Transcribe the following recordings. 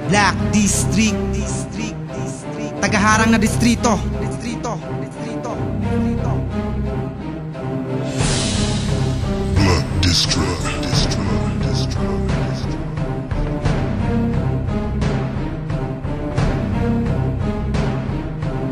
Black District, tagaharang na distrito. Black District.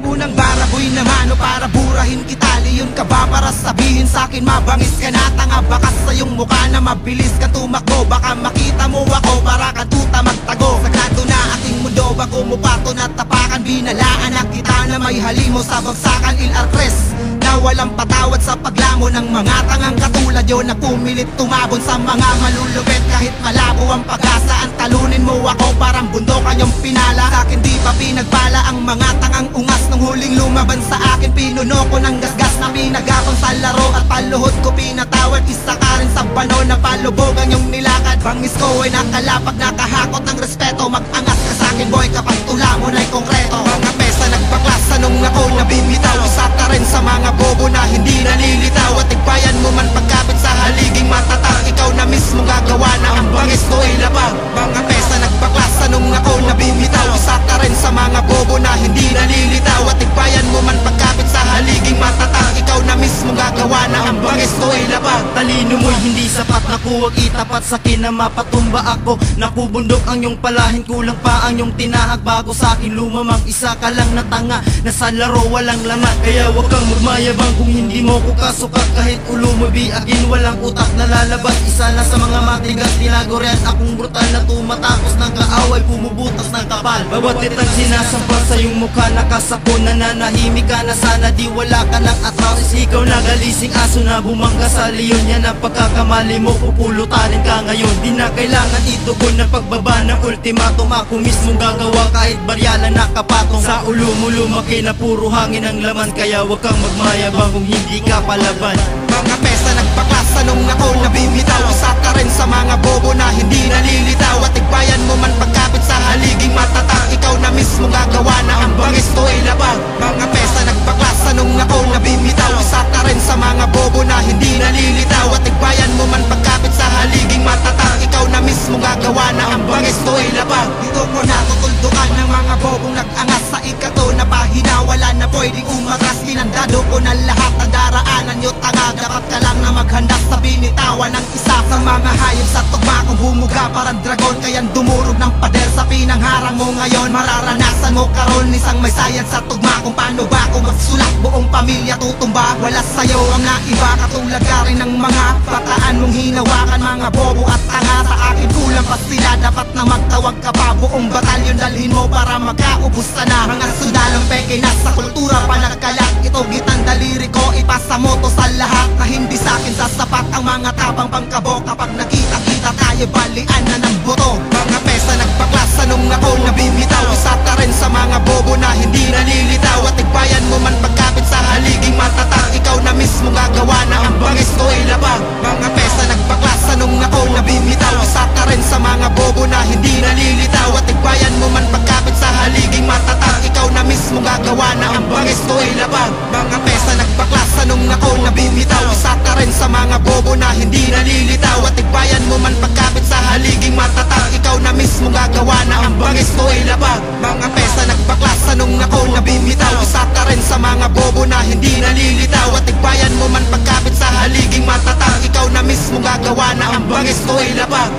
Unang baraboy naman o para burahin kita. Liyon ka ba para sabihin sa'kin mabangis ka na? Tanga bakas sa iyong mukha na mabilis ka tumakbo. Baka makita mo ako para ka tuta magtago. Sagrado na aking mundo bago mo pato na tapakan. Binalaan na kita na may halimo sa bagsakan. Ilarkres na walang patawad sa paglamo ng mga tangang katulad yun na pumilit tumabon sa mga malulupit. Kahit malabo ang pag-asa, ang talunin mo ako parang bundok ang iyong pinala. Sa'kin di pa pinagbala ang mga tangang ungas. Nung huling lumaban sa akin, pinuno ko ng gasgas na pinagapang sa laro. At paluhod ko pinatawad, isa ka rin sa bano na palubog ang iyong nilakad. Bangis ko ay nakalapag, nakahakot ng respeto. Mag-angas ka sa'kin boy kapag tula mo na'y konkreto. Mga pesa nagpaklasa nung ako nabibitaw. Isa ka rin sa mga bobo na hindi nalilitaw. At tigbayan mo man pagkapit sa haliging matatang. Ikaw na mismo gagawa na ang bangis ko ay labag. Mga pesa nagpaklasa nung ako nabibitaw. Isa ka rin sa mga bobo na hindi nalilitaw. At tigbayan mo man pagkapit sa haliging matatang. Ikaw na mismo gagawa na ang bangis ko ay labag. Talino mo'y hindi sapat, naku wag itapat sa'kin na mapatumba ako. Nakubundok ang iyong palahin, kulang pa ang iyong tinahag. Bago sa'kin lumamang isa ka lang na tanga, na sa laro walang laman. Kaya wag kang magmayabang kung hindi mo ko kasukat. Kahit ulo mo biagin, walang utak na lalabas. Isa na sa mga matigas, tinago rin akong brutal na tumatapos ng kaaway, bumubutas ng kapal. Bawat titang sinasampal sa iyong mukha, nakasako na nanahimik ka na. Sana di wala ka ng atrasis. Ikaw na galising aso na bumangga sa leon. Yan ang pagkakamali mo, pupulutanin ka ngayon. Di na kailangan itugon ng pagbaba ng ultimatum. Ako mismo gagawa kahit barya lang nakapatong. Sa ulo mo lumaki na puro hangin ang laman. Kaya wag kang magmayabang kung hindi ka palaban. Mga pesa nagpaklasa nung ako nabibitaw. Isa ka rin sa mga bobo na hindi nalilitaw. At tigbayan mo man pagkapit sa haliging matatang. Ikaw na mismo gagawa na ang bangis ko ay labag. Mga pesa nagpaklasa nung ako nabibitaw. Isa ka rin sa mga bobo na hindi nalilitaw. At tigbayan mo man pagkapit sa haliging matatang. Ikaw na mismo gagawa na ang bangis ko ay labag. Dito ko natutuldukan ng mga bobong nag-angas sa ikato na pahina. Wala na pwedeng umatras, hinandado ko na lahat ang daraanan nyo tanga. Dapat ka lang na maghanda sa binitawan ng isa sa mga hayop sa tugma kong bumuga parang dragon. Kaya't dumurog ng pader sa pinangharang mo ngayon. Mararanasan mo karon isang may sayad sa tugma kung paano ba ako magsulat. Buong pamilya tutumba, wala sa'yo ang naiba. Katulad ka rin ng mga bataan mong hinawakan. Mga bobo at tanga, sa akin kulang pa sila. Dapat na magtawag ka pa, buong batalyon dalhin mo para magkaubos na. Mga sundalong peke na sa kultura pa nagkalat. Ito gitang daliri ko, ipasa mo to sa lahat. Na hindi sa'kin sasapat ang mga tabang pangkabo. Kapag nakita-kita tayo balian na ng boto. Mga pesa nagpaklasa nung ako nabibitaw. Isa ka rin sa mga bobo na hindi nalilitaw. At tigbayan mo man pagkapit sa haliging matatang. Ikaw na mismo gagawa na ang bangis ko ay labag. Mga pesa nagpaklasa nung ako nabibitaw. Isa ka rin sa mga bobo na hindi nalilitaw. At tigbayan mo man pagkapit sa haliging matatang. Ikaw na mismo gagawa na ang bangis ko ay labag. Mga pesa nagpaklasa nung ako nabibitaw. Isa ka rin sa mga bobo na hindi nalilitaw. At tigbayan mo man pagkapit sa haliging matatang. Ikaw na mismo gagawa na ang bangis ko ay labag. Mga pesa nagpaklasa nung ako nabibitaw. Isa ka rin sa mga bobo na hindi nalilitaw. At tigbayan mo man pagkapit sa haliging matatang. Ikaw na mismo gagawa na ang bangis ko ay labag.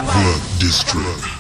Black District.